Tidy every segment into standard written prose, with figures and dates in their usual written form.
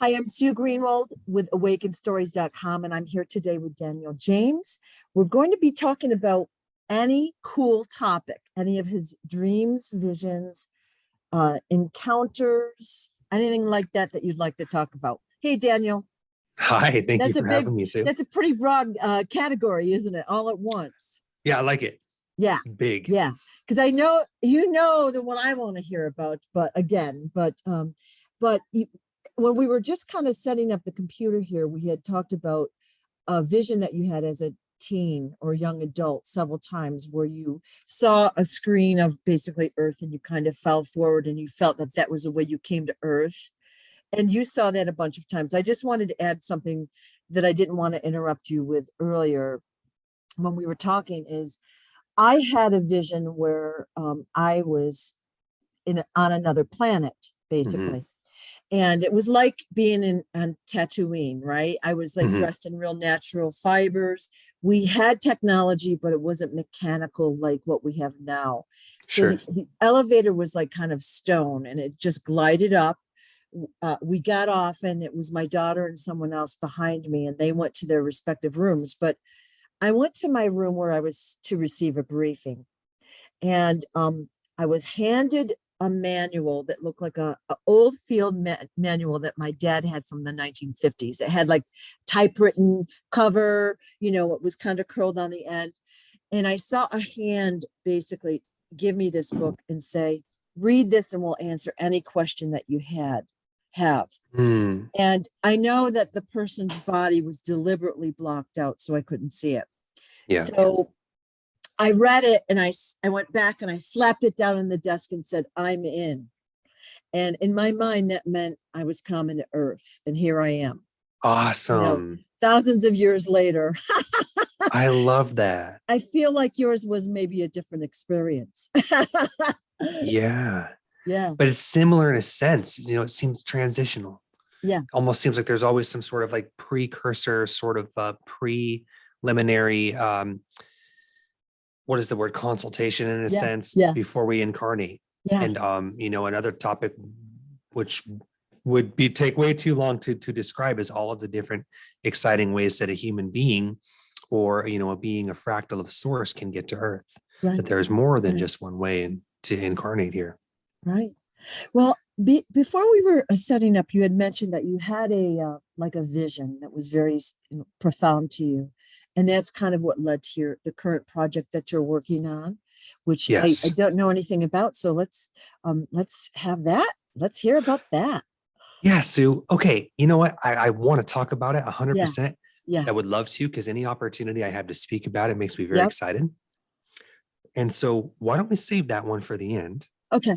Hi, I'm Sue Greenwald with awakenstories.com, and I'm here today with Daniel James. We're going to be talking about any cool topic, any of his dreams, visions, encounters, anything like that that you'd like to talk about. Hey, Daniel. Hi, thank you That's a for big, having me, Sue. that's a pretty broad category, isn't it? All at once. Yeah, I like it. Yeah, It's big. yeah. Because I know you know the one I want to hear about, but when we were just kind of setting up the computer here, we had talked about a vision that you had as a teen or young adult several times where you saw a screen of basically Earth and you kind of fell forward and you felt that that was the way you came to Earth. And you saw that a bunch of times. I just wanted to add something that I didn't want to interrupt you with earlier when we were talking is I had a vision where I was on another planet, Hmm. basically. And it was like being in on Tatooine, right? I was like Hmm. dressed in real natural fibers. We had technology, but it wasn't mechanical like what we have now. So Sure. the elevator was like kind of stone and it just glided up. We got off and it was my daughter and someone else behind me, and they went to their respective rooms. But I went to my room where I was to receive a briefing, and I was handed a manual that looked like a old field manual that my dad had from the 1950s. It had like typewritten cover, it was kind of curled on the end. And I saw a hand basically give me this book and say, read this and we'll answer any question that you have. Mm. And I know that the person's body was deliberately blocked out so I couldn't see it. Yeah. So I read it and I went back and I slapped it down on the desk and said, I'm in. And in my mind, that meant I was coming to Earth. And here I am, you know, Awesome. thousands of years later. I love that. I feel like yours was maybe a different experience. Yeah. Yeah. But it's similar in a sense. It seems transitional. Yeah. Almost seems like there's always some sort of like precursor, sort of preliminary, what is the word, consultation in a Yeah. sense Yeah. before we incarnate. Yeah. And another topic which would be take way too long to describe is all of the different exciting ways that a human being or a being, a fractal of source, can get to Earth. Right. That there's more than Right. just one way to incarnate here. Right. Well, before we were setting up, you had mentioned that you had a like a vision that was very profound to you, and that's kind of what led to the current project that you're working on, which I Yes. don't know anything about. So let's have that. Let's hear about that. Yeah, Sue. Okay. You know what? I want to talk about it Yeah. 100%. Yeah. I would love to, because any opportunity I have to speak about it makes me very Yep. excited. And so why don't we save that one for the end? Okay.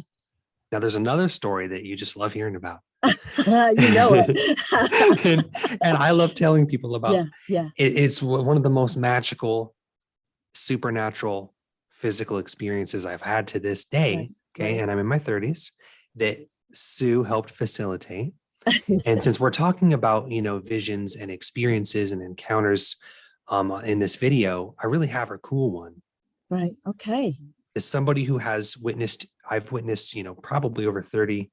Now, there's another story that you just love hearing about. You know it. and, and I love telling people about Yeah. Yeah. it's one of the most magical, supernatural, physical experiences I've had to this Right. day. Okay. Right. And I'm in my 30s, that Sue helped facilitate. And since we're talking about, visions and experiences and encounters in this video, I really have a cool one. Right. Okay. As somebody who I've witnessed, probably over 30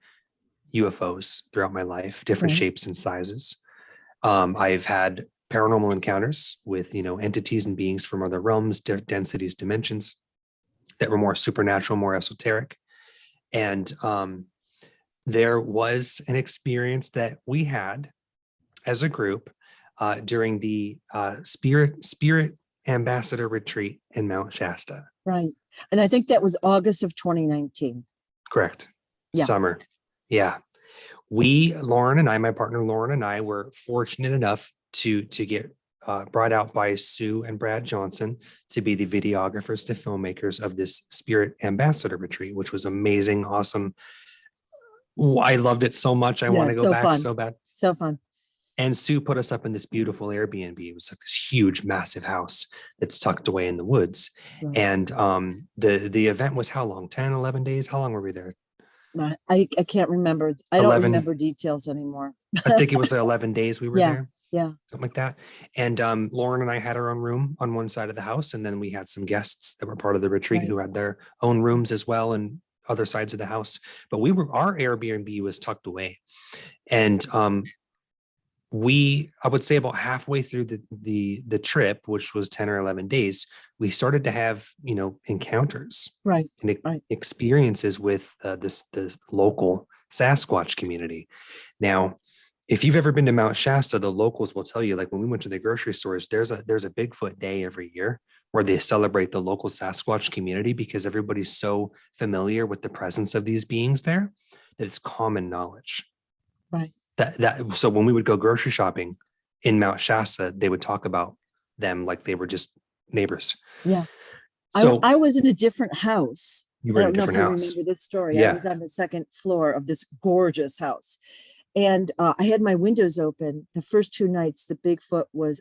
UFOs throughout my life, different Right. shapes and sizes. I've had paranormal encounters with, entities and beings from other realms, densities, dimensions that were more supernatural, more esoteric. And there was an experience that we had as a group during the Spirit Ambassador Retreat in Mount Shasta. Right. And I think that was August of 2019. Correct. Yeah. Summer. Yeah. My partner Lauren and I, were fortunate enough to get brought out by Sue and Brad Johnson to be the videographers to filmmakers of this Spirit Ambassador Retreat, which was amazing, awesome. I loved it so much. I want to go So back fun. so bad. So fun. And Sue put us up in this beautiful Airbnb. It was like this huge, massive house that's tucked away in the woods. Right. And the event was how long? 10, 11 days? How long were we there? I can't remember. I don't remember details anymore. I think it was 11 days we were Yeah. there. Yeah. Something like that. And Lauren and I had our own room on one side of the house. And then we had some guests that were part of the retreat who had their own rooms as well, and other sides of the house. But our Airbnb was tucked away. And I would say about halfway through the trip, which was 10 or 11 days, we started to have, encounters Right. and Right. experiences with this local Sasquatch community. Now, if you've ever been to Mount Shasta, the locals will tell you, like when we went to the grocery stores, there's a Bigfoot day every year where they celebrate the local Sasquatch community because everybody's so familiar with the presence of these beings there that it's common knowledge. Right. So when we would go grocery shopping in Mount Shasta, they would talk about them like they were just neighbors. Yeah. So I was in a different house. you I were in a don't know if different you house. remember this story. I Yeah. was on the second floor of this gorgeous house. And I had my windows open. The first 2 nights, the Bigfoot was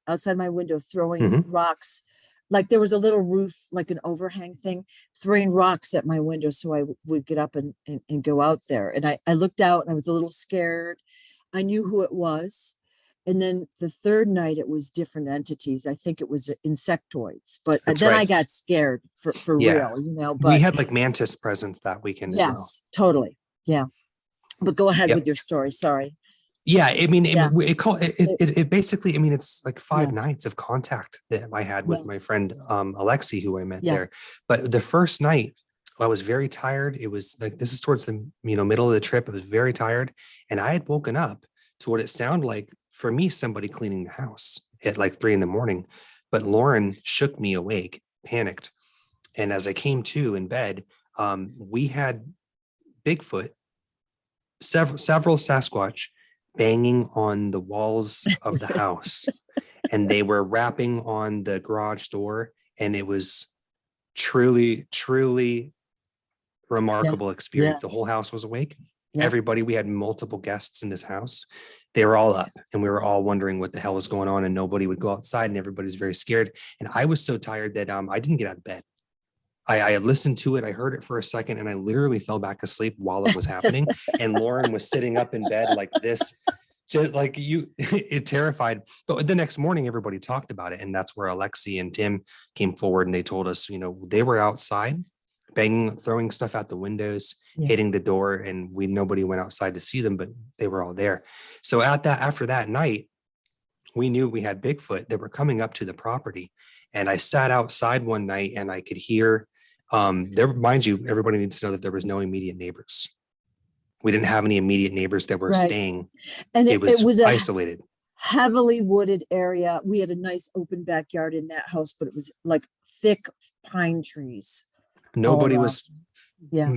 outside my window throwing Hmm. rocks. Like there was a little roof, like an overhang thing, throwing rocks at my window. So I would get up and go out there. And I looked out and I was a little scared. I knew who it was. And then the third night, it was different entities. I think it was insectoids, but That's then I right. got scared for Yeah. real, We but had like mantis presence that weekend as well. yes, totally. Yeah. But go ahead with Yep. your story. Sorry. Yeah, I mean, Yeah. it basically, I mean, it's like 5 nights of contact that I had with Yeah. my friend Alexi, who I met Yeah. there. But the first night, I was very tired. It was like this is towards the middle of the trip. I was very tired, and I had woken up to what it sounded like for me, somebody cleaning the house at like 3 a.m. But Lauren shook me awake, panicked, and as I came to in bed, we had Bigfoot, several Sasquatch banging on the walls of the house, and they were rapping on the garage door, and it was truly Yeah. remarkable Yeah. experience. The whole house was awake. Yeah. Everybody, we had multiple guests in this house. They were all up and we were all wondering what the hell was going on, and nobody would go outside and everybody's very scared. And I was so tired that I didn't get out of bed. I had listened to it. I heard it for a second and I literally fell back asleep while it was happening. And Lauren was sitting up in bed like this, just like it terrified. But the next morning, everybody talked about it. And that's where Alexi and Tim came forward and they told us, they were outside banging, throwing stuff out the windows, Yeah. hitting the door, and nobody went outside to see them, but they were all there. So after that night, we knew we had Bigfoot that were coming up to the property. And I sat outside one night and I could hear there, mind you, everybody needs to know that there was no immediate neighbors. We didn't have any immediate neighbors that were Right. staying. And It was a isolated. heavily wooded area. We had a nice open backyard in that house, but it was like thick pine trees. Nobody around. was Yeah.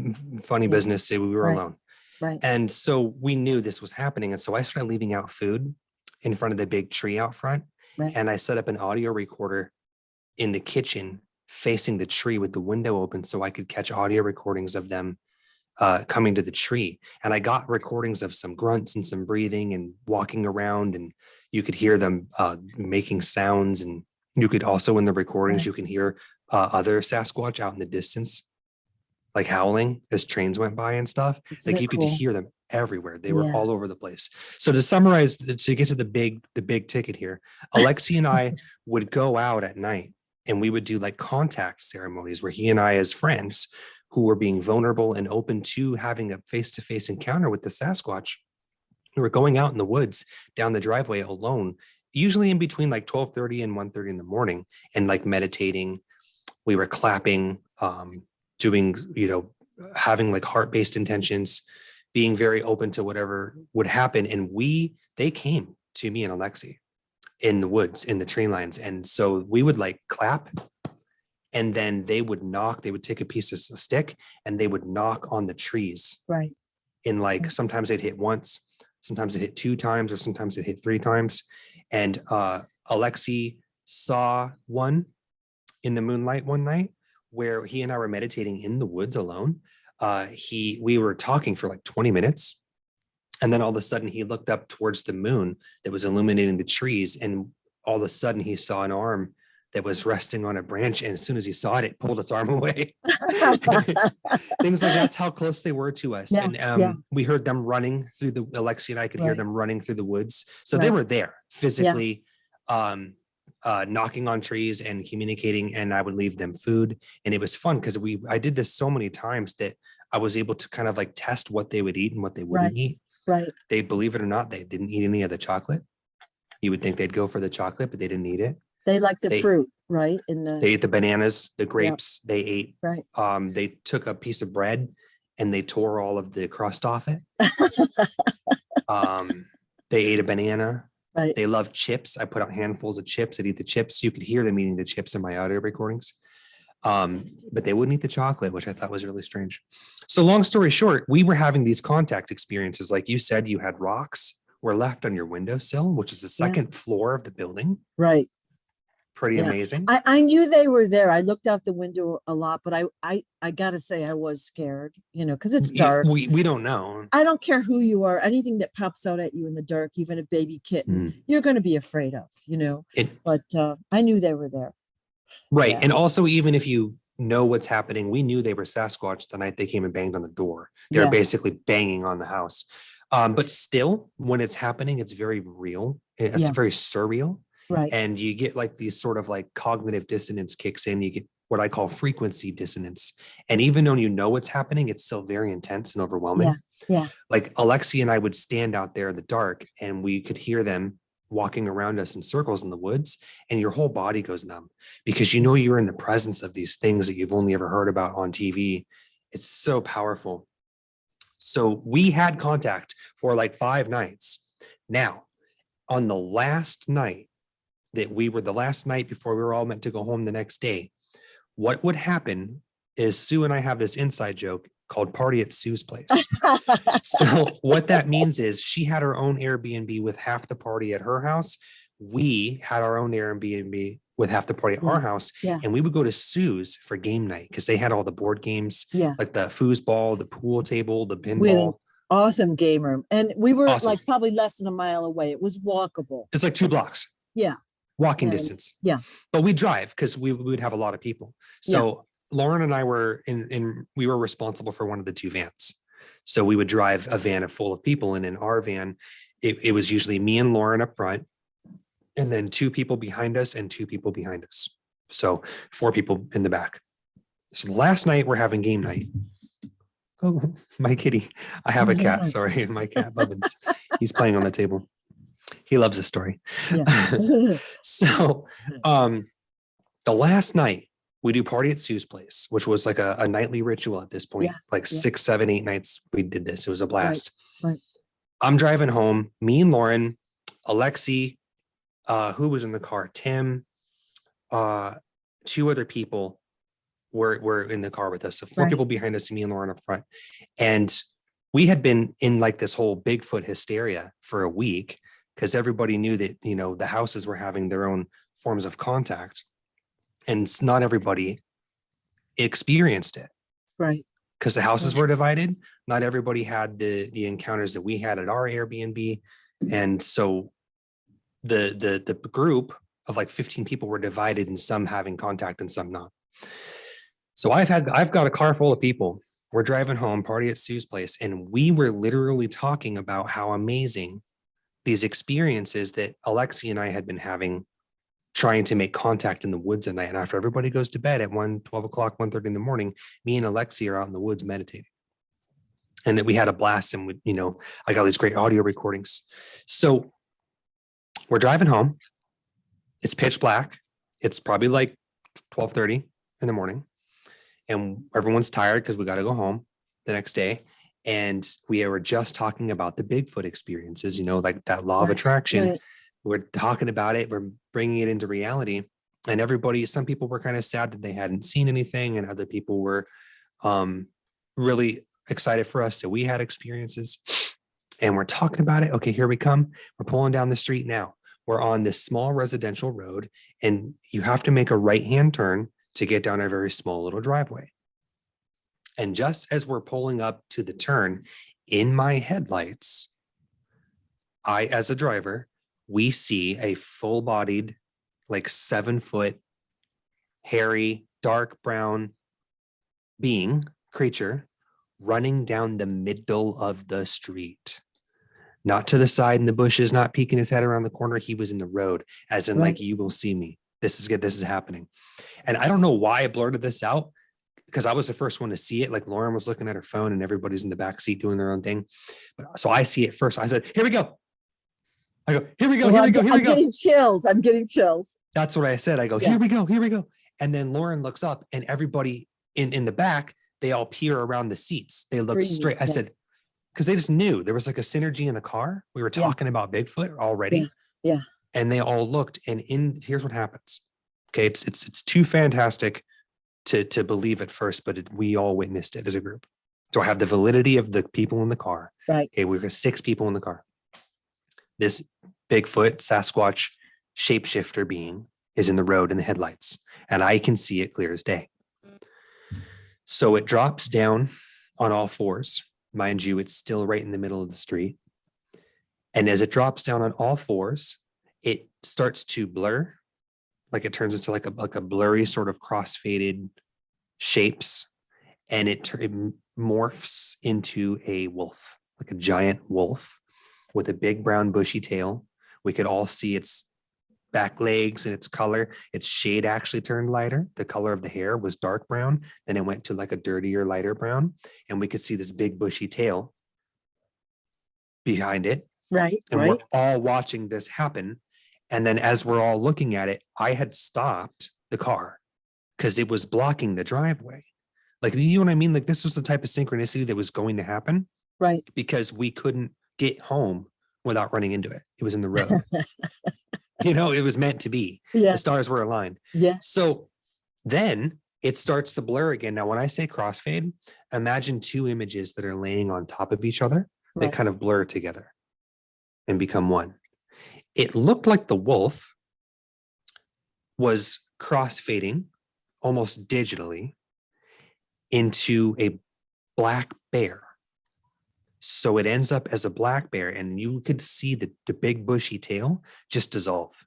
funny Yeah. business. We were Right. alone. Right. And so we knew this was happening. And so I started leaving out food in front of the big tree out front. Right. And I set up an audio recorder in the kitchen facing the tree with the window open so I could catch audio recordings of them coming to the tree. And I got recordings of some grunts and some breathing and walking around, and you could hear them making sounds. And you could also, in the recordings, Right. you can hear other Sasquatch out in the distance, like howling as trains went by and stuff. Isn't Like it you could cool? hear them everywhere. They were Yeah. all over the place. So to summarize, to get to the big ticket here, Alexi and I would go out at night and we would do like contact ceremonies where he and I, as friends who were being vulnerable and open to having a face-to-face encounter with the Sasquatch, we were going out in the woods down the driveway alone, usually in between like 12:30 and 1:30 in the morning, and like meditating. We were clapping, doing, having like heart-based intentions, being very open to whatever would happen. And they came to me and Alexi in the woods, in the tree lines. And so we would like clap, and then they would take a piece of a stick and they would knock on the trees. Right. In like, sometimes they'd hit once, sometimes it hit 2 times, or sometimes it hit 3 times. And Alexi saw one in the moonlight one night where he and I were meditating in the woods alone. We were talking for like 20 minutes. And then all of a sudden he looked up towards the moon that was illuminating the trees. And all of a sudden he saw an arm that was resting on a branch. And as soon as he saw it, it pulled its arm away. Things like that's how close they were to us. Yeah, And yeah. we heard them running through Alexi and I could hear Right. them running through the woods. So they Right. were there physically, knocking on trees and communicating, and I would leave them food. And it was fun because I did this so many times that I was able to kind of like test what they would eat and what they wouldn't Right. eat. Right. They, believe it or not, they didn't eat any of the chocolate. You would think they'd go for the chocolate, but they didn't eat it. They like the They fruit, right? In the, they ate the bananas, the yeah, grapes. They ate. right. They took a piece of bread and they tore all of the crust off it. They ate a banana. Right. They love chips. I put out handfuls of chips. They'd eat the chips. You could hear them eating the chips in my audio recordings. But they wouldn't eat the chocolate, which I thought was really strange. So long story short, we were having these contact experiences. Like you said, you had rocks were left on your windowsill, which is the Yeah. second floor of the building. Right. Pretty Yeah. amazing. I knew they were there. I looked out the window a lot, but I gotta say I was scared, because it's dark. We don't know. I don't care who you are. Anything that pops out at you in the dark, even a baby kitten, you're going to be afraid of, but I knew they were there. Right. Yeah. And also, even if you know what's happening, we knew they were Sasquatch the night they came and banged on the door. They're Yeah. basically banging on the house. But still, when it's happening, it's very real. It's Yeah. very surreal. Right. And you get like these sort of like cognitive dissonance kicks in. You get what I call frequency dissonance. And even though you know what's happening, it's still very intense and overwhelming. Yeah. Yeah. Like Alexi and I would stand out there in the dark and we could hear them walking around us in circles in the woods, and your whole body goes numb because you're in the presence of these things that you've only ever heard about on TV. It's so powerful. So we had contact for like 5 nights. Now, on the last night the last night before we were all meant to go home the next day, what would happen is Sue and I have this inside joke called Party at Sue's Place. So what that means is she had her own Airbnb with half the party at her house. We had our own Airbnb with half the party at our house. Yeah. And we would go to Sue's for game night because they had all the board games, Yeah. like the foosball, the pool table, the pinball. We had an awesome game room. And we were Awesome. like probably less than a mile away. It was walkable. It's like 2 blocks. Yeah. Walking And- distance. yeah. But we drive because we would have a lot of people. So Lauren and I were we were responsible for one of the 2 vans. So we would drive a van full of people. And in our van, it was usually me and Lauren up front, and then 2 people behind us and 2 people behind us. So 4 people in the back. So last night we're having game night. Oh, my kitty. I have a cat. Sorry, my cat Bubbins. He's playing on the table. He loves this story. Yeah. So the last night we do Party at Sue's Place, which was like a nightly ritual at this point. Yeah. Like 6, 7, 8 nights we did this. It was a blast. Right. I'm driving home, me and Lauren, Alexi, who was in the car, Tim, 2 other people were in the car with us. So 4 Right. people behind us, me and Lauren up front. And we had been in like this whole Bigfoot hysteria for a week because everybody knew that, the houses were having their own forms of contact. And not everybody experienced it Right. because the houses Right. were divided. Not everybody had the encounters that we had at our Airbnb. And so the group of like 15 people were divided, and some having contact and some not. So I've got a car full of people. We're driving home, Party at Sue's Place, and we were literally talking about how amazing these experiences that Alexi and I had been having, trying to make contact in the woods at night. And after everybody goes to bed at 12 o'clock, 1:30 in the morning, me and Alexi are out in the woods meditating. And that we had a blast, and I got these great audio recordings. So we're driving home. It's pitch black. It's probably like 12:30 in the morning. And everyone's tired because we got to go home the next day. And we were just talking about the Bigfoot experiences, like that law of Right. attraction. Right. We're talking about it. We're bringing it into reality. And some people were kind of sad that they hadn't seen anything. And other people were really excited for us that we had experiences. And we're talking about it. Okay, here we come. We're pulling down the street now. We're on this small residential road, and you have to make a right-hand turn to get down a very small little driveway. And just as we're pulling up to the turn, in my headlights, as a driver, we see a full-bodied, like 7-foot, hairy, dark brown creature running down the middle of the street. Not to the side in the bushes, not peeking his head around the corner. He was in the road, as in Right. like, you will see me. This is good. This is happening. And I don't know why I blurted this out. because I was the first one to see it. Like Lauren was looking at her phone and everybody's in the back seat doing their own thing. But so I see it first. I said, here we go. I go, here we go, here we go, here we go. I'm getting chills. I'm getting chills. That's what I said. I go, here we go, here we go. And then Lauren looks up and everybody in the back, they all peer around the seats. They look straight. I said, because they just knew there was like a synergy in the car. We were talking about Bigfoot already. Yeah. And they all looked, and here's what happens. Okay, it's too fantastic to believe at first, but we all witnessed it as a group. So I have the validity of the people in the car. Right. Okay, we've got 6 people in the car. This Bigfoot Sasquatch shapeshifter being is in the road in the headlights, and I can see it clear as day. So it drops down on all fours. Mind you, it's still right in the middle of the street. And as it drops down on all fours, it starts to blur. Like it turns into like a blurry sort of cross-faded shapes. And it morphs into a wolf, like a giant wolf with a big brown bushy tail. We could all see its back legs and its color. Its shade actually turned lighter. The color of the hair was dark brown. Then it went to like a dirtier, lighter brown. And we could see this big bushy tail behind it. Right. And we're all watching this happen. And then as we're all looking at it, I had stopped the car because it was blocking the driveway. Like, you know what I mean? Like, this was the type of synchronicity that was going to happen. Right. Because we couldn't get home without running into it. It was in the road. You know, it was meant to be. Yeah. The stars were aligned. Yeah. So then it starts to blur again. Now, when I say crossfade, imagine 2 images that are laying on top of each other. They kind of blur together and become one. It looked like the wolf was crossfading almost digitally into a black bear. So it ends up as a black bear, and you could see the big bushy tail just dissolve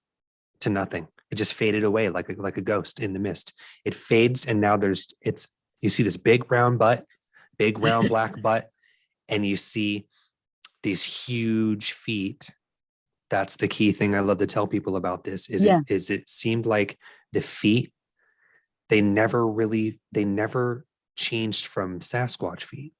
to nothing. It just faded away like a ghost in the mist. It fades, and now you see this big brown butt, big round black butt, and you see these huge feet. That's the key thing I love to tell people about this is it seemed like the feet, they never changed from Sasquatch feet.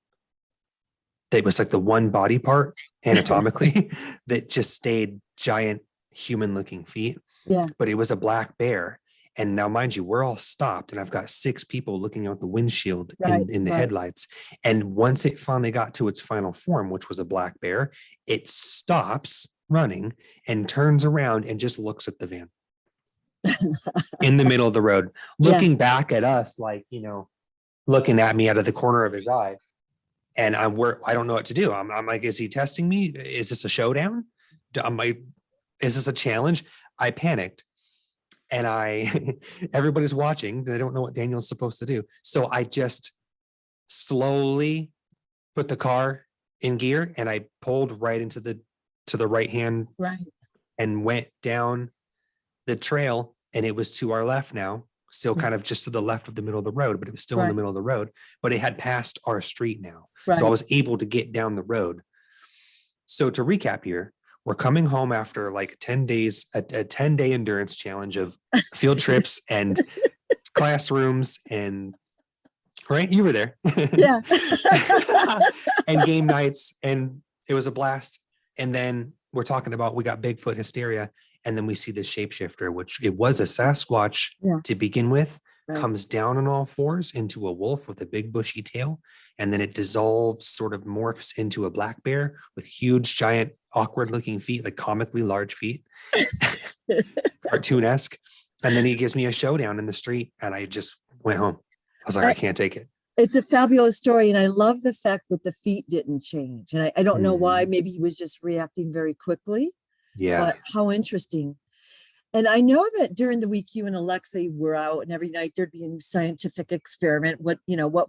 It was like the one body part anatomically that just stayed giant human looking feet. Yeah. But it was a black bear. And now, mind you, we're all stopped and I've got 6 people looking out the windshield in the headlights. And once it finally got to its final form, which was a black bear, it stops running and turns around and just looks at the van in the middle of the road, looking back at us, like, you know, looking at me out of the corner of his eye. And I don't know what to do. I'm like, is he testing me? Is this a showdown? Is this a challenge? I panicked, and everybody's watching. They don't know what Daniel's supposed to do. So I just slowly put the car in gear, and I pulled right into to the right hand, and went down the trail. And it was to our left now. Still kind of just to the left of the middle of the road, but it was still in the middle of the road, but it had passed our street now. So I was able to get down the road. So to recap here, we're coming home after like 10 days, a 10-day endurance challenge of field trips and classrooms and you were there. Yeah. And game nights, and it was a blast. And then we're talking about, we got Bigfoot hysteria. And then we see the shapeshifter, which it was a Sasquatch to begin with, comes down on all fours into a wolf with a big bushy tail. And then it dissolves, sort of morphs into a black bear with huge, giant, awkward looking feet, like comically large feet, cartoon-esque. And then he gives me a showdown in the street, and I just went home. I was like, I can't take it. It's a fabulous story. And I love the fact that the feet didn't change. And I don't know why. Maybe he was just reacting very quickly. Yeah. But how interesting. And I know that during the week, you and Alexa were out, and every night there'd be a new scientific experiment. What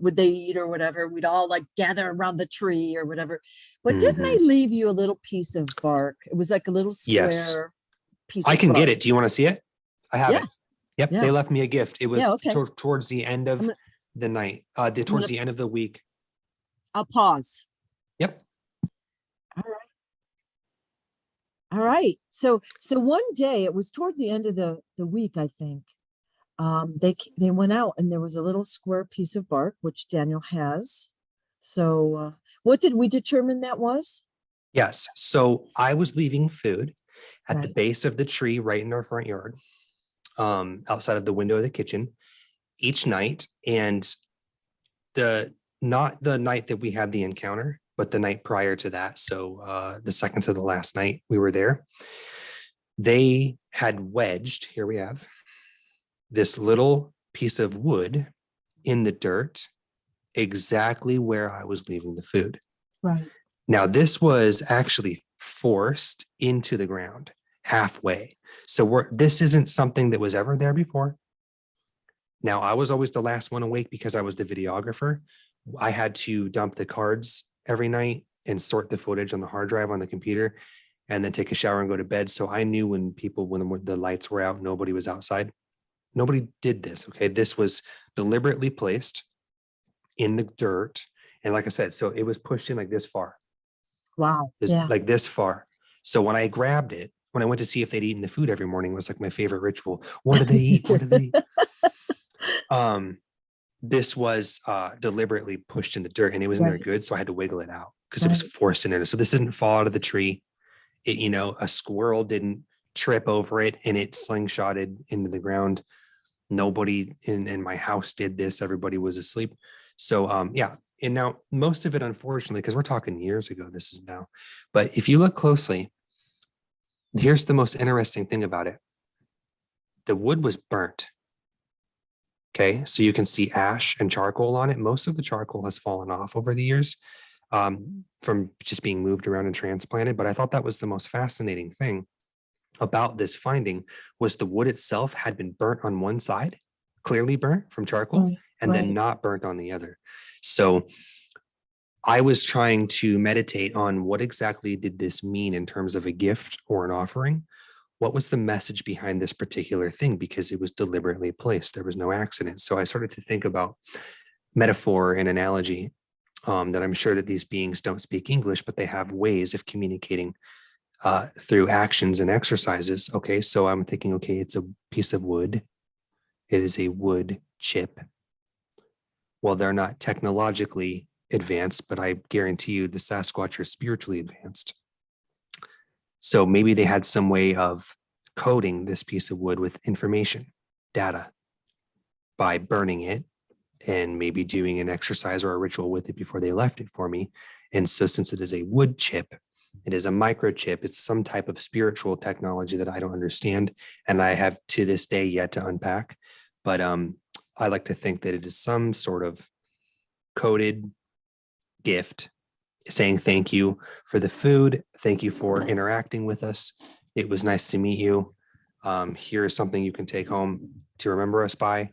would they eat or whatever? We'd all like gather around the tree or whatever. But didn't they leave you a little piece of bark? It was like a little square piece. I can get it. Do you want to see it? I have it. Yep. Yeah. They left me a gift. It was towards the end of the night, towards the end of the week. I'll pause. Yep. All right. So one day, it was toward the end of the week, I think, They went out and there was a little square piece of bark, which Daniel has. So, what did we determine that was? Yes. So I was leaving food at the Right. base of the tree right in our front yard, outside of the window of the kitchen each night. And the not the night that we had the encounter, but the night prior to that. So the second to the last night we were there, they had wedged, here we have this little piece of wood in the dirt exactly where I was leaving the food. Right. Now, this was actually forced into the ground halfway. So this isn't something that was ever there before. Now, I was always the last one awake because I was the videographer. I had to dump the cards every night and sort the footage on the hard drive on the computer and then take a shower and go to bed. So I knew when the lights were out, nobody was outside. Nobody did this. Okay. This was deliberately placed in the dirt. And like I said, so it was pushed in like this far. Wow. Yeah. Like this far. So when I grabbed it, when I went to see if they'd eaten the food every morning, it was like my favorite ritual. What do they eat? What do they eat? This was deliberately pushed in the dirt and it was in there Right. good. So I had to wiggle it out because it was Right. forced in there. So this didn't fall out of the tree. It, a squirrel didn't trip over it and it slingshotted into the ground. Nobody in my house did this. Everybody was asleep. So yeah. And now most of it, unfortunately, because we're talking years ago, this is now, but if you look closely, here's the most interesting thing about it. The wood was burnt. Okay, so you can see ash and charcoal on it. Most of the charcoal has fallen off over the years from just being moved around and transplanted. But I thought that was the most fascinating thing about this finding was the wood itself had been burnt on one side, clearly burnt from charcoal, Right. and then not burnt on the other. So I was trying to meditate on what exactly did this mean in terms of a gift or an offering. What was the message behind this particular thing? Because it was deliberately placed. There was no accident. So I started to think about metaphor and analogy, that I'm sure that these beings don't speak English, but they have ways of communicating through actions and exercises. Okay, so I'm thinking, okay, it's a piece of wood. It is a wood chip. Well, they're not technologically advanced, but I guarantee you the Sasquatch are spiritually advanced. So maybe they had some way of coding this piece of wood with information, data, by burning it and maybe doing an exercise or a ritual with it before they left it for me. And so since it is a wood chip, it is a microchip, it's some type of spiritual technology that I don't understand. And I have to this day yet to unpack. But I like to think that it is some sort of coded gift saying thank you for the food. Thank you for interacting with us. It was nice to meet you. Here is something you can take home to remember us by.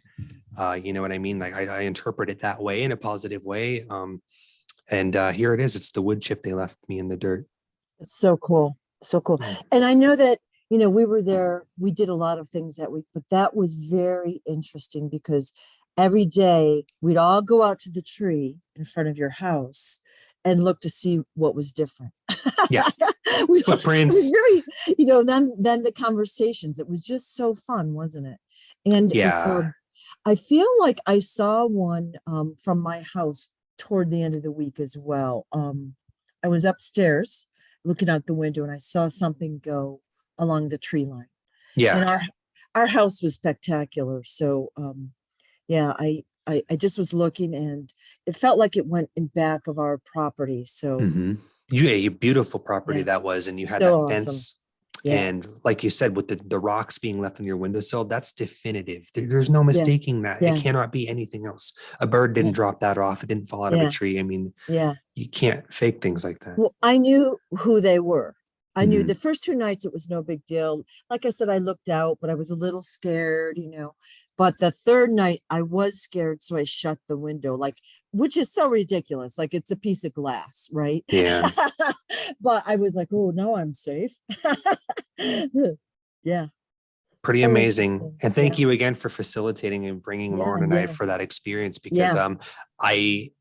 You know what I mean? Like I interpret it that way in a positive way. And here it is. It's the wood chip they left me in the dirt. It's so cool. So cool. Yeah. And I know that, we were there, we did a lot of things that week, but that was very interesting because every day we'd all go out to the tree in front of your house and look to see what was different. Yeah. It was Footprints. very, then the conversations, it was just so fun, wasn't it? And Yeah. I feel like I saw one from my house toward the end of the week as well. I was upstairs looking out the window and I saw something go along the tree line. And Yeah. our house was spectacular. So yeah, I just was looking and it felt like it went in back of our property. So Mm-hmm. You beautiful property yeah, that was, and you had so that awesome. fence. Yeah, And like you said, with the rocks being left on your windowsill, that's definitive. There's no yeah, mistaking that. It yeah, cannot be anything else. A bird didn't yeah, drop that off. It didn't fall out of a yeah, tree. I mean, yeah. you can't fake things like that. Well, I knew who they were. I knew Mhm. the first two nights it was no big deal. Like I said, I looked out, but I was a little scared. But the third night I was scared, so I shut the window, which is so ridiculous. Like it's a piece of glass, right? Yeah. But I was like, oh, no, I'm safe. Yeah, Pretty so amazing. interesting. And thank Yeah, you again for facilitating and bringing yeah, Lauren and I yeah, for that experience because yeah. I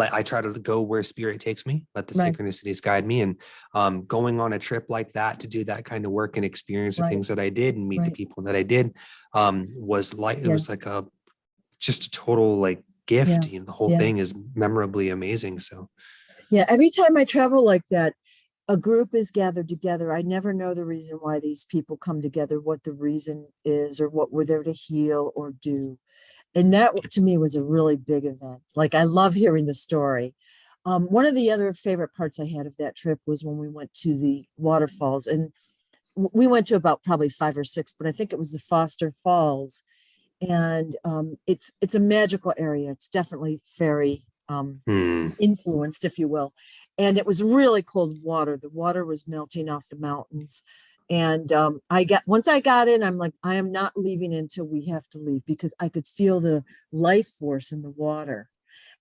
I try to go where spirit takes me, let the Right. synchronicities guide me. And going on a trip like that to do that kind of work and experience the Right. things that I did and meet the Right. people that I did was like, it Yeah. was like just a total like gift. Yeah. You know, the whole Yeah. thing is memorably amazing. So Yeah. Every time I travel like that, a group is gathered together. I never know the reason why these people come together, what the reason is, or what we're there to heal or do. And that to me was a really big event. Like, I love hearing the story. One of the other favorite parts I had of that trip was when we went to the waterfalls, and we went to about probably 5 or 6, but I think it was the Foster Falls. And it's a magical area. It's definitely fairy influenced, if you will. And it was really cold water. The water was melting off the mountains. And once I got in, I'm like, I am not leaving until we have to leave, because I could feel the life force in the water.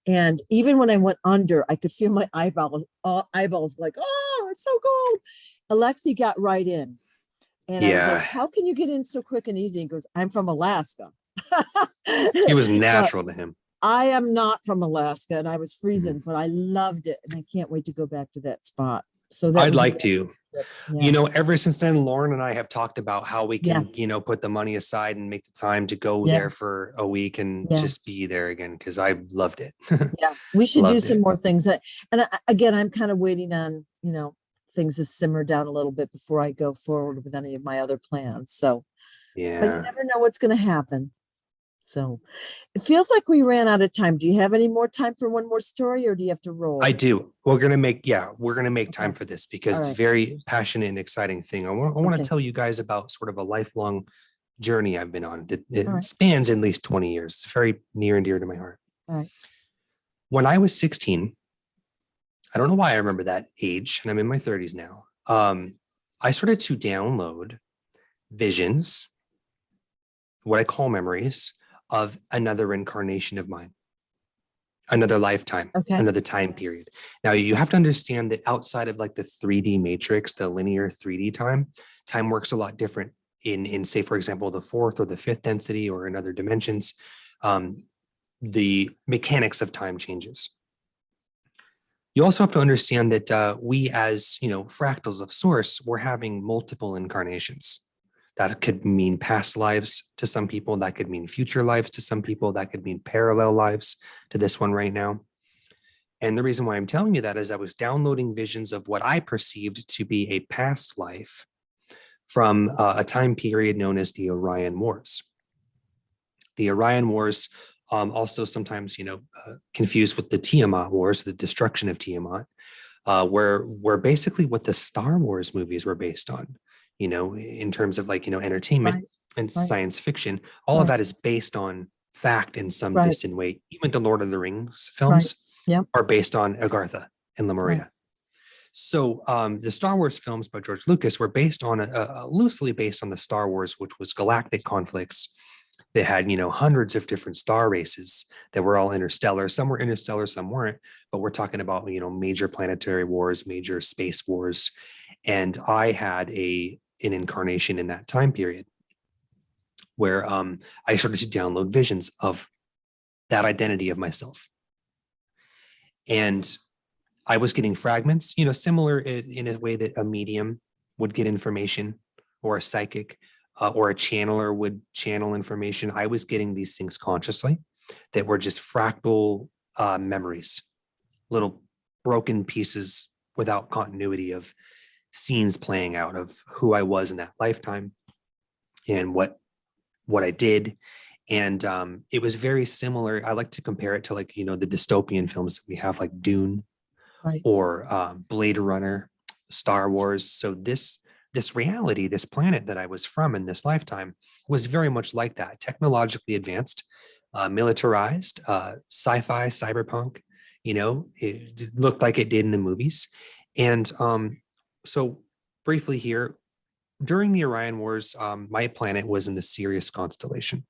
And even when I went under, I could feel my eyeballs like, oh, it's so cold. Alexi got right in. And I was like, yeah, how can you get in so quick and easy? And he goes, I'm from Alaska. it was But natural to him. I am not from Alaska, and I was Mhm. freezing, but I loved it. And I can't wait to go back to that spot. So that I'd was a like magical to. trip. You Yeah. know, ever since then, Lauren and I have talked about how we Yeah. can, you know, put the money aside and make the time to go Yeah. there for a week and Yeah. just be there again because I loved it. Yeah. We should do Loved some it. more things. Again, I'm kind of waiting on, things to simmer down a little bit before I go forward with any of my other plans. So, but you Yeah, never know what's going to happen. So it feels like we ran out of time. Do you have any more time for one more story, or do you have to I roll? do. We're gonna make time Okay. for this All because it's a right. very passionate and exciting thing. I want to Okay. tell you guys about sort of a lifelong journey I've been on. It All right. spans at least 20 years. It's very near and dear to my heart. All right. When I was 16, I don't know why I remember that age, and I'm in my 30s now. I started to download visions, what I call memories of another incarnation of mine, another lifetime, Okay. another time period. Now you have to understand that outside of like the 3D matrix, the linear 3D time works a lot different in say, for example, the fourth or the fifth density or in other dimensions. The mechanics of time changes. You also have to understand that we, as you know, fractals of source, we're having multiple incarnations. That could mean past lives to some people. That could mean future lives to some people. That could mean parallel lives to this one right now. And the reason why I'm telling you that is I was downloading visions of what I perceived to be a past life from a time period known as the Orion Wars. The Orion Wars, also sometimes confused with the Tiamat Wars, the destruction of Tiamat, were basically what the Star Wars movies were based on. You know, in terms of like entertainment Right. and Right. science fiction, all of Right. that is based on fact in some Right. distant way. Even the Lord of the Rings Right. films Yep. are based on Agartha and Right. Lemuria. So the Star Wars films by George Lucas were based on loosely based on the Star Wars, which was galactic conflicts. They had hundreds of different star races that were all interstellar. Some were interstellar, some weren't. But we're talking about major planetary wars, major space wars, and I had an incarnation in that time period where I started to download visions of that identity of myself, and I was getting fragments, similar in a way that a medium would get information, or a psychic, or a channeler would channel information. I was getting these things consciously that were just fractal memories, little broken pieces without continuity of scenes playing out of who I was in that lifetime and what I did. And it was very similar. I like to compare it to like the dystopian films that we have, like Dune Right. or Blade Runner, Star Wars. So this reality, this planet that I was from in this lifetime was very much like that, technologically advanced, militarized, sci-fi, cyberpunk. It looked like it did in the movies. And so briefly here, during the Orion Wars, my planet was in the Sirius constellation.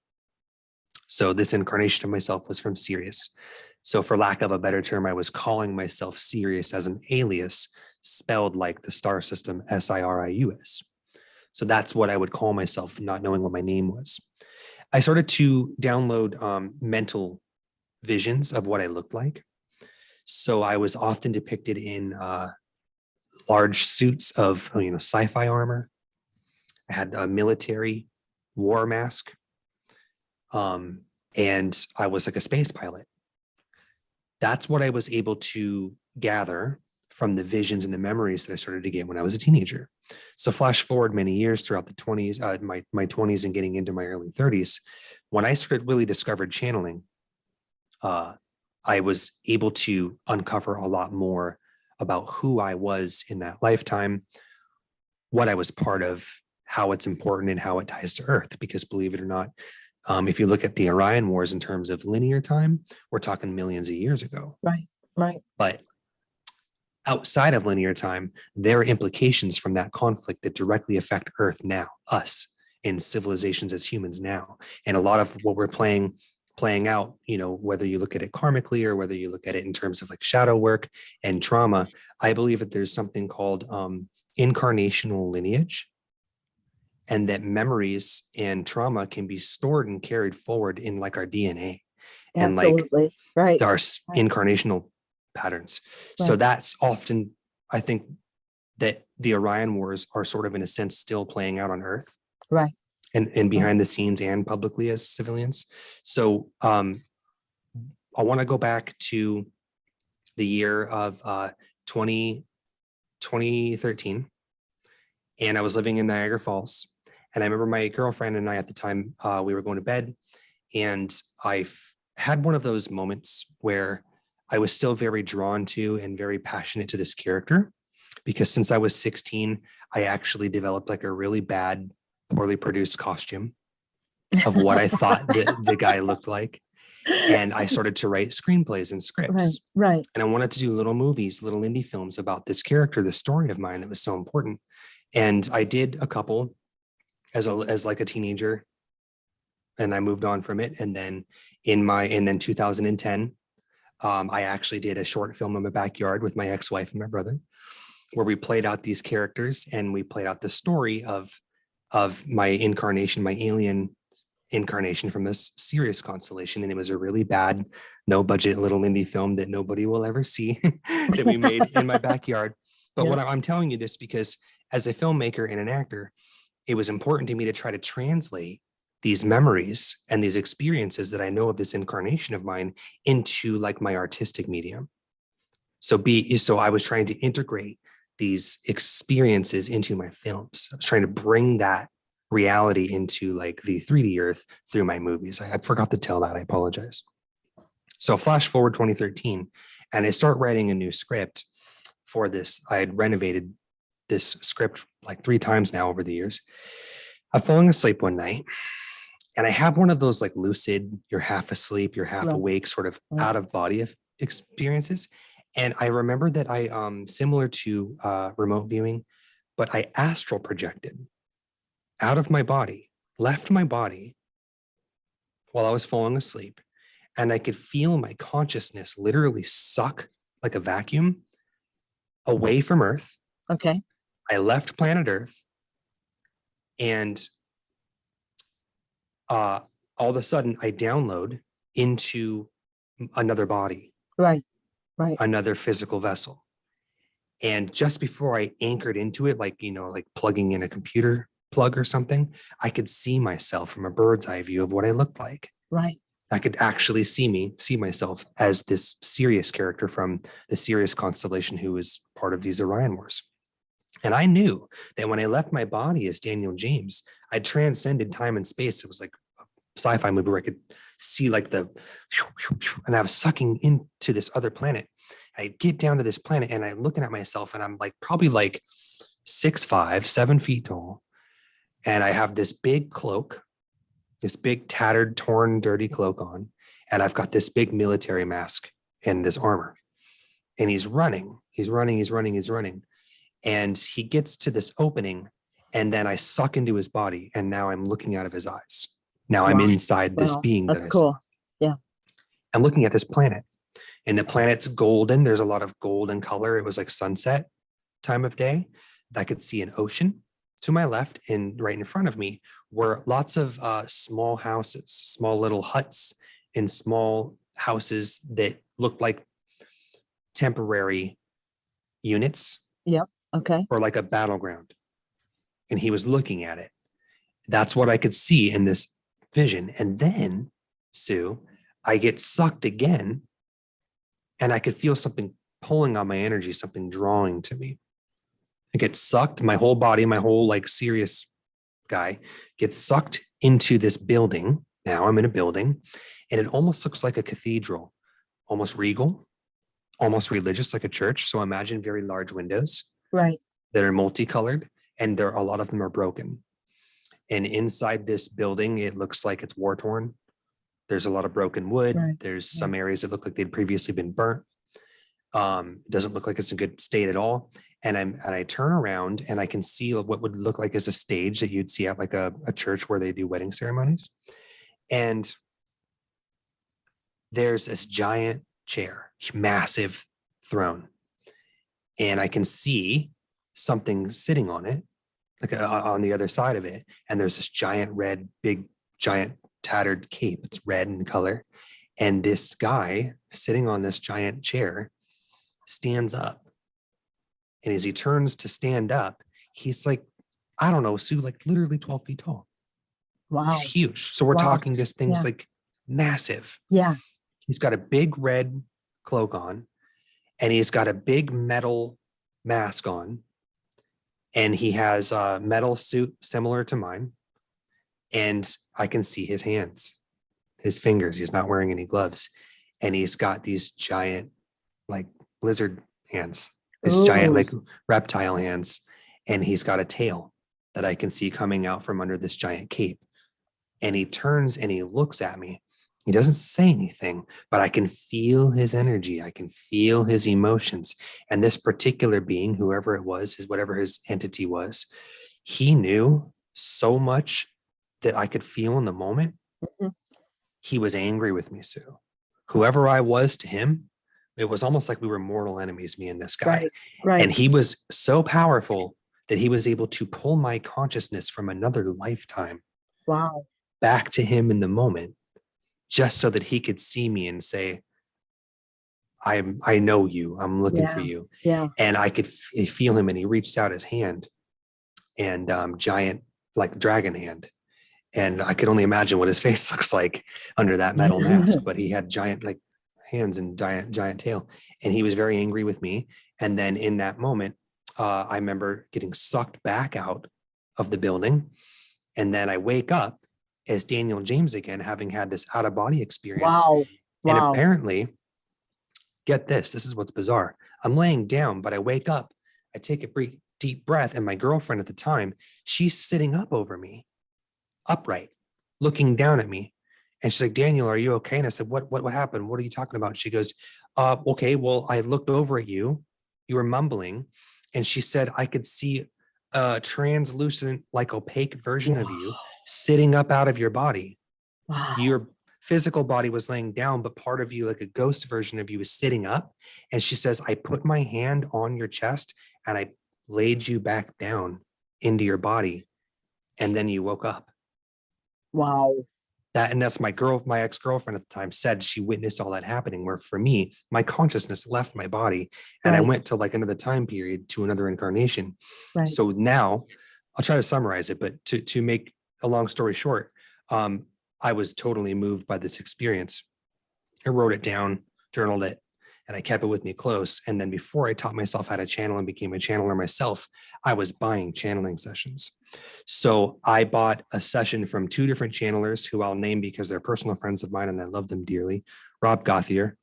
So this incarnation of myself was from Sirius. So for lack of a better term, I was calling myself Sirius as an alias, spelled like the star system Sirius. So that's what I would call myself, not knowing what my name was. I started to download mental visions of what I looked like. So I was often depicted in large suits of sci-fi armor. I had a military war mask, and I was like a space pilot. That's what I was able to gather from the visions and the memories that I started to get when I was a teenager. So flash forward many years throughout the 20s, my 20s and getting into my early 30s, when I started really discovered channeling, I was able to uncover a lot more about who I was in that lifetime, what I was part of, how it's important, and how it ties to Earth. Because believe it or not, if you look at the Orion Wars in terms of linear time, we're talking millions of years ago. Right. Right. But outside of linear time, there are implications from that conflict that directly affect Earth now, us in civilizations as humans now. And a lot of what we're playing out, whether you look at it karmically or whether you look at it in terms of like shadow work and trauma, I believe that there's something called incarnational lineage, and that memories and trauma can be stored and carried forward in like our DNA. And like Absolutely. Right. our Right. incarnational patterns. So Right. that's often, I think, that the Orion Wars are sort of in a sense still playing out on Earth, Right. and behind the scenes and publicly as civilians. So I want to go back to the year of 2013, and I was living in Niagara Falls. And I remember my girlfriend and I at the time, we were going to bed, and I had one of those moments where I was still very drawn to and very passionate to this character, because since I was 16, I actually developed like a really bad, poorly produced costume of what I thought the guy looked like. And I started to write screenplays and scripts. Right. And I wanted to do little movies, little indie films about this character, this story of mine that was so important. And I did a couple as like a teenager, and I moved on from it. And then in 2010, I actually did a short film in my backyard with my ex-wife and my brother, where we played out these characters and we played out the story of my incarnation, my alien incarnation from this Sirius constellation. And it was a really bad, no budget little indie film that nobody will ever see that we made in my backyard. But what I'm telling you this because as a filmmaker and an actor, it was important to me to try to translate these memories and these experiences that I know of this incarnation of mine into like my artistic medium. So I was trying to integrate these experiences into my films. I was trying to bring that reality into like the 3D earth through my movies. I forgot to tell that. I apologize. So flash forward 2013, and I start writing a new script for this. I had renovated this script like 3 times now over the years. I'm falling asleep one night, and I have one of those like lucid, you're half asleep, you're half awake, sort of out of body experiences. And I remember that I, similar to remote viewing, but I astral projected out of my body, left my body while I was falling asleep. And I could feel my consciousness literally suck like a vacuum away from Earth. Okay. I left planet Earth, and all of a sudden I download into another body. Right. Another physical vessel. And just before I anchored into it, like, like plugging in a computer plug or something, I could see myself from a bird's eye view of what I looked like. Right. I could actually see myself as this Sirius character from the Sirius constellation who was part of these Orion Wars. And I knew that when I left my body as Daniel James, I transcended time and space. It was like a sci-fi movie where I could see like and I was sucking into this other planet. I get down to this planet and I'm looking at myself, and I'm like probably like 6'5", 7 feet tall. And I have this big cloak, this big tattered, torn, dirty cloak on. And I've got this big military mask and this armor. And he's running. And he gets to this opening, and then I suck into his body, and now I'm looking out of his eyes. Now I'm inside this being that I saw. Yeah. I'm looking at this planet, and the planet's golden. There's a lot of golden color. It was like sunset time of day. I could see an ocean to my left, and right in front of me were lots of small houses, small little huts and small houses that looked like temporary units Yep. Okay. or like a battleground. And he was looking at it. That's what I could see in this vision. And then, Sue, I get sucked again, and I could feel something pulling on my energy, something drawing to me. I get sucked, my whole body, my whole like serious guy gets sucked into this building. Now I'm in a building, and it almost looks like a cathedral, almost regal, almost religious, like a church. So imagine very large windows Right. that are multicolored, and a lot of them are broken. And inside this building, it looks like it's war torn. There's a lot of broken wood. Right. There's some areas that look like they'd previously been burnt. It doesn't look like it's in good state at all. And I turn around and I can see what would look like as a stage that you'd see at like a church where they do wedding ceremonies. And there's this giant chair, massive throne. And I can see something sitting on it, like on the other side of it. And there's this giant red, big, giant tattered cape. It's red in color. And this guy sitting on this giant chair stands up. And as he turns to stand up, he's like, I don't know, Sue, like literally 12 feet tall. Wow. He's huge. So we're Wow. talking this thing's Yeah. like massive. Yeah. He's got a big red cloak on, and he's got a big metal mask on, and he has a metal suit similar to mine. And I can see his hands, his fingers. He's not wearing any gloves. And he's got these giant, like lizard hands, this giant, Ooh. like reptile hands. And he's got a tail that I can see coming out from under this giant cape. And he turns and he looks at me. He doesn't say anything, but I can feel his energy. I can feel his emotions. And this particular being, whoever it was, whatever his entity was, he knew so much that I could feel in the moment. Mhm. He was angry with me, Sue. Whoever I was to him, it was almost like we were mortal enemies, me and this guy. Right. Right. And he was so powerful that he was able to pull my consciousness from another lifetime Wow. back to him in the moment, just so that he could see me and say, I know you, I'm looking for you. Yeah. And I could feel him, and he reached out his hand, and giant, like dragon hand. And I could only imagine what his face looks like under that metal mask, but he had giant like hands and giant tail. And he was very angry with me. And then in that moment, I remember getting sucked back out of the building. And then I wake up as Daniel James again, having had this out of body experience. Wow. And Wow. apparently, get this is what's bizarre. I'm laying down, but I wake up, I take a deep breath, and my girlfriend at the time, she's sitting up over me, upright, looking down at me. And she's like, Daniel, are you okay? And I said, what happened? What are you talking about? She goes, okay, well, I looked over at you. You were mumbling. And she said, I could see a translucent, like opaque version of you sitting up out of your body. Wow. Your physical body was laying down, but part of you, like a ghost version of you, was sitting up. And she says, I put my hand on your chest and I laid you back down into your body. And then you woke up. Wow. That's my ex-girlfriend at the time said she witnessed all that happening, where for me, my consciousness left my body and I Right. went to like another time period, to another incarnation. Right. So now I'll try to summarize it, but to make a long story short, I was totally moved by this experience. I wrote it down, journaled it, and I kept it with me close. And then before I taught myself how to channel and became a channeler myself, I was buying channeling sessions. So I bought a session from two different channelers who I'll name because they're personal friends of mine and I love them dearly. Rob Gauthier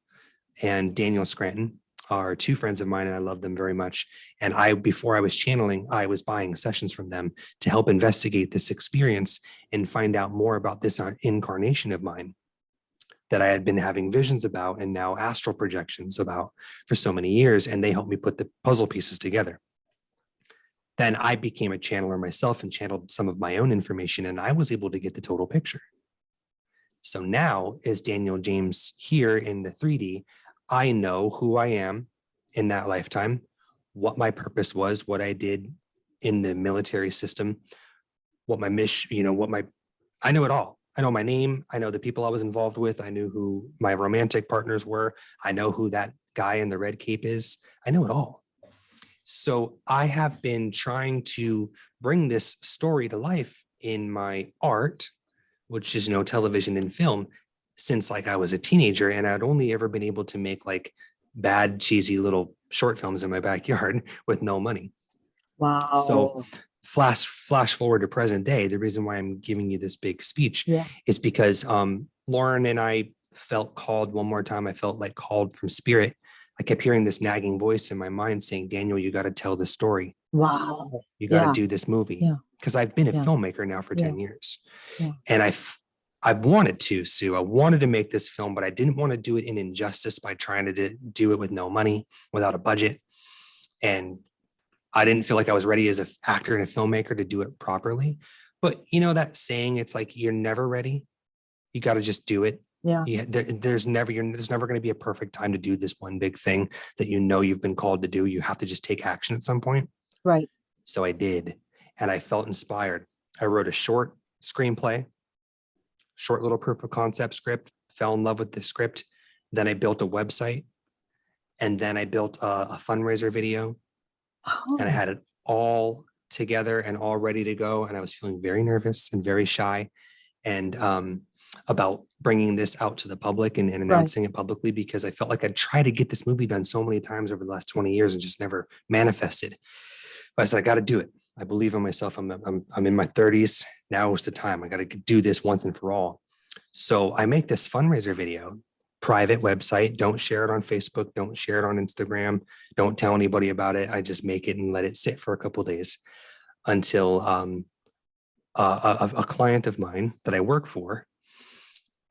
and Daniel Scranton are two friends of mine and I love them very much. And before I was channeling, I was buying sessions from them to help investigate this experience and find out more about this incarnation of mine that I had been having visions about and now astral projections about for so many years. And they helped me put the puzzle pieces together. Then I became a channeler myself and channeled some of my own information, and I was able to get the total picture. So now, as Daniel James here in the 3D, I know who I am in that lifetime, what my purpose was, what I did in the military system, what my mission, I know it all. I know my name. I know the people I was involved with. I knew who my romantic partners were. I know who that guy in the red cape is. I know it all. So I have been trying to bring this story to life in my art, which is, television and film, since like I was a teenager, and I'd only ever been able to make like bad, cheesy little short films in my backyard with no money. So Wow. flash forward to present day. The reason why I'm giving you this big speech Yeah. is because Lauren and I felt called one more time. I felt like called from spirit. I kept hearing this nagging voice in my mind saying, Daniel, you got to tell this story. Wow. You got to Yeah. do this movie. Yeah. Because I've been a Yeah. filmmaker now for Yeah. 10 years. Yeah. And I wanted to, Sue. I wanted to make this film, but I didn't want to do it in injustice by trying to do it with no money, without a budget. And I didn't feel like I was ready as an actor and a filmmaker to do it properly. But that saying, it's like, you're never ready. You got to just do it. Yeah. There's never going to be a perfect time to do this one big thing that you've been called to do. You have to just take action at some point. Right. So I did. And I felt inspired. I wrote a short screenplay, short little proof of concept script, fell in love with the script. Then I built a website, and then I built a fundraiser video, and I had it all together and all ready to go. And I was feeling very nervous and very shy and about bringing this out to the public and announcing it publicly, because I felt like I'd tried to get this movie done so many times over the last 20 years and just never manifested. But I said, I got to do it. I believe in myself. I'm in my 30s. Now is the time. I got to do this once and for all. So I make this fundraiser video, private website. Don't share it on Facebook. Don't share it on Instagram. Don't tell anybody about it. I just make it and let it sit for a couple of days until a client of mine that I work for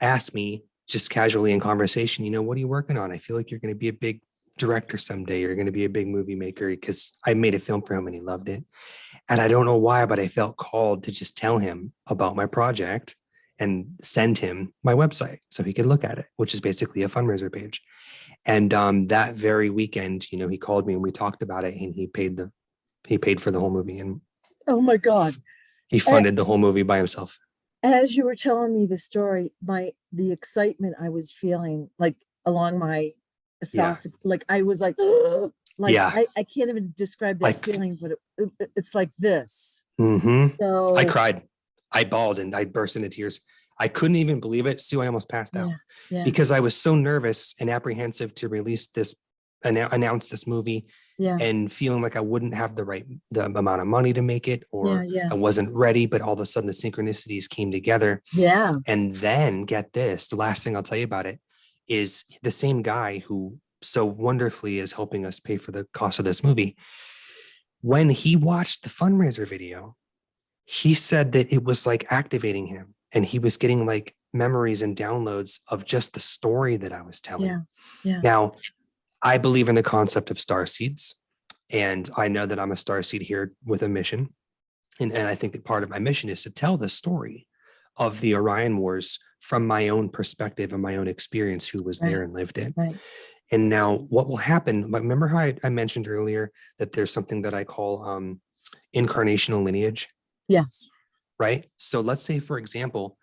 asked me just casually in conversation, what are you working on? I feel like you're going to be a big director someday. You're going to be a big movie maker, because I made a film for him and he loved it. And I don't know why, but I felt called to just tell him about my project and send him my website so he could look at it, which is basically a fundraiser page. And that very weekend, he called me and we talked about it, and he paid for the whole movie, and Oh my God. he funded the whole movie by himself. As you were telling me the story, the excitement I was feeling, like along my esophagus, like I was like, like I can't even describe that feeling, but it's like this. So I cried, I bawled, and I burst into tears. I couldn't even believe it, Sue. I almost passed out because I was so nervous and apprehensive to release this, announce this movie, and feeling like I wouldn't have the amount of money to make it, or I wasn't ready. But all of a sudden the synchronicities came together. Yeah. And then get this, the last thing I'll tell you about it is the same guy who so wonderfully is helping us pay for the cost of this movie. When he watched the fundraiser video, he said that it was like activating him, and he was getting like memories and downloads of just the story that I was telling. Yeah. Now, I believe in the concept of star seeds, and I know that I'm a star seed here with a mission. And I think that part of my mission is to tell the story of the Orion Wars from my own perspective and my own experience, who was there and lived it. Right. And now what will happen, remember how I mentioned earlier that there's something that I call incarnational lineage? Yes. Right? So let's say, for example,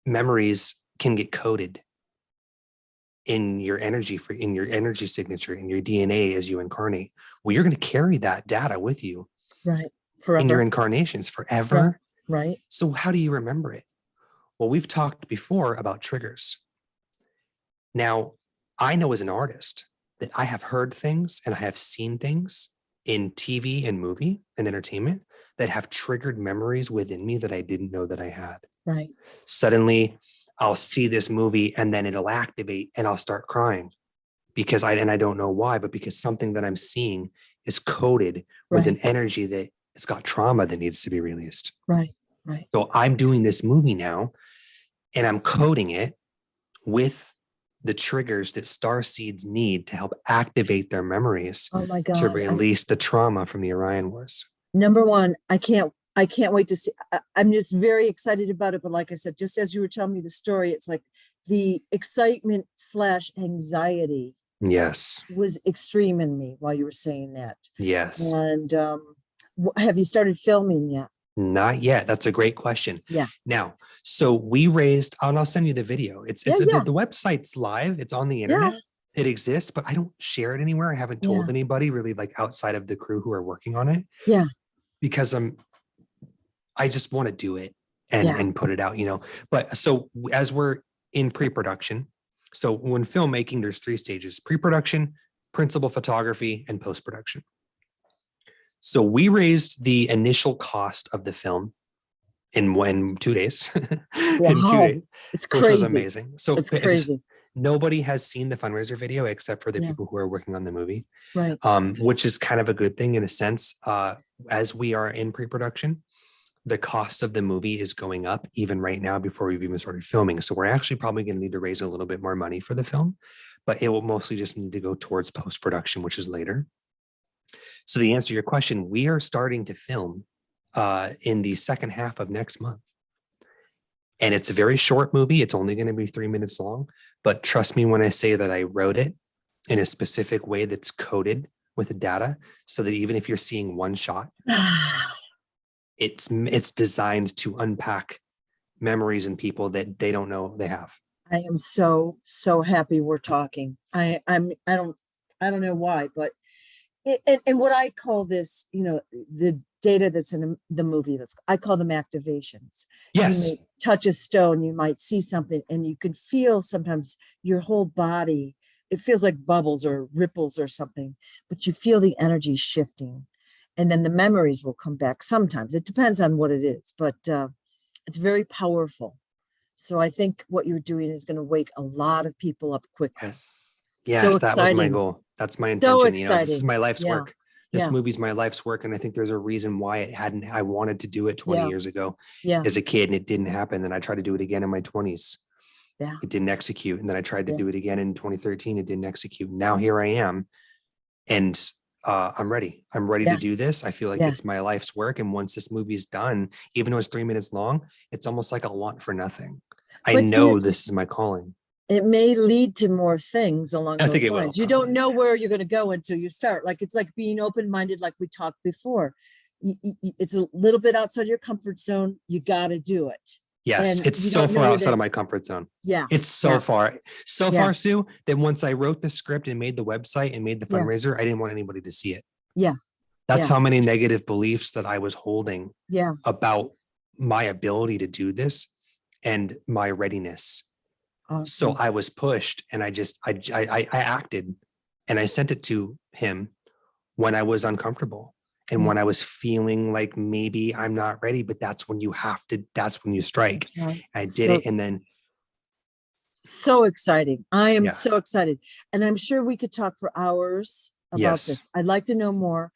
memories can get coded in your energy signature, in your DNA as you incarnate. Well, you're going to carry that data with you. Right. Forever. In your incarnations forever. Right. So how do you remember it? Well, we've talked before about triggers. Now, I know as an artist that I have heard things and I have seen things in TV and movie and entertainment that have triggered memories within me that I didn't know that I had. Right. Suddenly, I'll see this movie and then it'll activate and I'll start crying because I don't know why, but because something that I'm seeing is coded with an energy that it's got trauma that needs to be released. Right. Right. So I'm doing this movie now and I'm coding it with the triggers that star seeds need to help activate their memories to release the trauma from the Orion Wars. Number one, I can't wait to see. I'm just very excited about it. But like I said, just as you were telling me the story, it's like the excitement / anxiety. Yes. Was extreme in me while you were saying that. Yes. And have you started filming yet? Not yet. That's a great question. Yeah. Now, so we raised, and I'll send you the video. The website's live. It's on the internet. it exists, but I don't share it anywhere. I haven't Yeah. told anybody really, like outside of the crew who are working on it, Yeah. because I just want to do it Yeah. and put it out, But so as we're in pre-production, so when filmmaking, there's 3 stages: pre-production, principal photography, and post-production. So we raised the initial cost of the film in 2 days. In 2 Wow. days, It's which was crazy. amazing. So It's crazy. nobody has seen the fundraiser video except for the Yeah. people who are working on the movie, Right. which is kind of a good thing in a sense. As we are in pre-production, the cost of the movie is going up even right now before we've even started filming. So we're actually probably going to need to raise a little bit more money for the film, but it will mostly just need to go towards post-production, which is later. So the answer to your question, we are starting to film in the second half of next month. And it's a very short movie. It's only going to be 3 minutes long, but trust me when I say that I wrote it in a specific way that's coded with the data, so that even if you're seeing one shot, it's designed to unpack memories in people that they don't know they have. I am so happy we're talking. I don't know why, but and what I call this, the data that's in the movie, I call them activations. You Yes. may touch a stone, you might see something, and you can feel sometimes your whole body. It feels like bubbles or ripples or something, but you feel the energy shifting, and then the memories will come back. Sometimes it depends on what it is, but it's very powerful. So I think what you're doing is going to wake a lot of people up quickly. Yes. So Yes, that was my exciting. goal. That's my So intention. This is exciting. my life's Yeah. work. This Yeah. movie's my life's work. And I think there's a reason why I wanted to do it 20 Yeah. years ago Yeah. as a kid, and it didn't happen. Then I tried to do it again in my 20s. Yeah. It didn't execute. And then I tried to Yeah. do it again in 2013. It didn't execute. Now here I am. And I'm ready. I'm ready Yeah. to do this. I feel like Yeah. it's my life's work. And once this movie's done, even though it's 3 minutes long, it's almost like a want for nothing. I But know this is my calling. it may lead to more things along I think those it will. lines. You don't know where you're going to go until you start. Like it's like being open-minded, like we talked before. It's a little bit outside your comfort zone. You got to do it. Yes, And it's you so don't know far where outside of that's my comfort zone. Yeah. It's so Yeah. far, Yeah. Sue, that once I wrote the script and made the website and made the Yeah. fundraiser, I didn't want anybody to see it. Yeah. That's Yeah. how many negative beliefs that I was holding Yeah. about my ability to do this and my readiness. So Awesome. I was pushed, and I acted, and I sent it to him when I was uncomfortable and Yeah. when I was feeling like maybe I'm not ready, but that's when you strike. That's right. I did it. And then, So exciting. I am yeah, so excited. And I'm sure we could talk for hours about yes, this. I'd like to know more.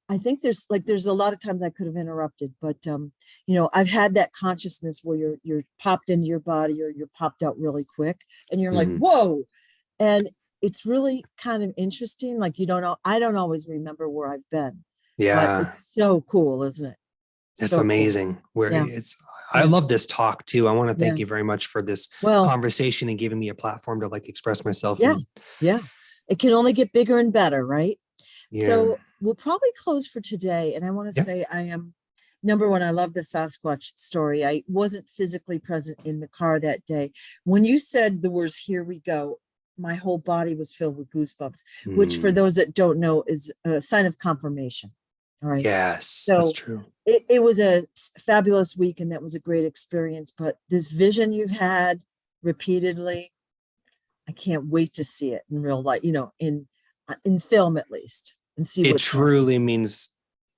I think there's a lot of times I could have interrupted, but I've had that consciousness where you're popped into your body or you're popped out really quick and you're like, Mhm. whoa. And it's really kind of interesting. Like I don't always remember where I've been, but Yeah, it's so cool, isn't it? it's So cool. amazing. Yeah. I Yeah. love this talk too. I want to Yeah. thank you very much for this Well, conversation and giving me a platform to like express myself. yeah. And Yeah. It can only get bigger and better, right? yeah, So we'll probably close for today. And I want to yeah, say I am number one, I love the Sasquatch story. I wasn't physically present in the car that day. When you said the words, here we go, my whole body was filled with goosebumps, which for Mm, those that don't know is a sign of confirmation. All right. yes, that's So true. it was a fabulous week and that was a great experience. But this vision you've had repeatedly, I can't wait to see it in real life, in film at least, and see It what's going on. truly means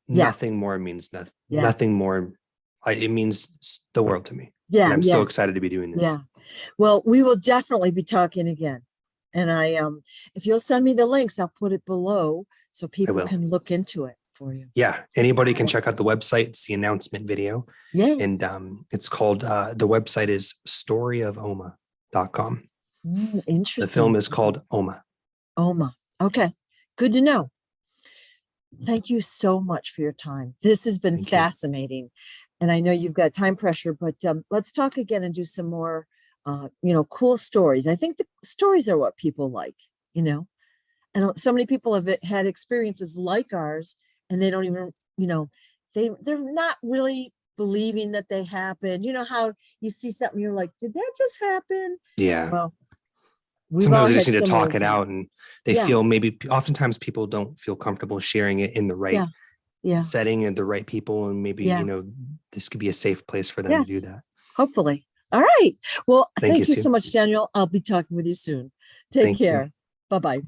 Yeah. nothing more means nothing. Yeah. Nothing more. It means the world to me. And Yeah. I'm so Yeah. excited to be doing this. Yeah. Well, we will definitely be talking again. And if you'll send me the links, I'll put it below so I people will. can look into it for you. Yeah. Anybody can check out the website. It's the announcement video. Yay. And it's called, the website is storyofoma.com. Interesting. The film is called Oma. Oma. Okay. Good to know. Thank you so much for your time. This has been Thank you. fascinating. And I know you've got time pressure, but let's talk again and do some more, cool stories. I think the stories are what people like, and so many people have had experiences like ours and they don't even, they're not really believing that they happened. You know how you see something, you're like, did that just happen? Yeah. Well, We've all Sometimes they had just need to similar talk it things. out, and they Yeah. feel maybe oftentimes people don't feel comfortable sharing it in the right Yeah. Yeah. setting and the right people. And maybe, Yeah. this could be a safe place for them to do Yes. that. Hopefully. All right. Well, Thank you, thank you Sue. so much, Daniel. I'll be talking with you soon. Take Thank you. care. Bye-bye.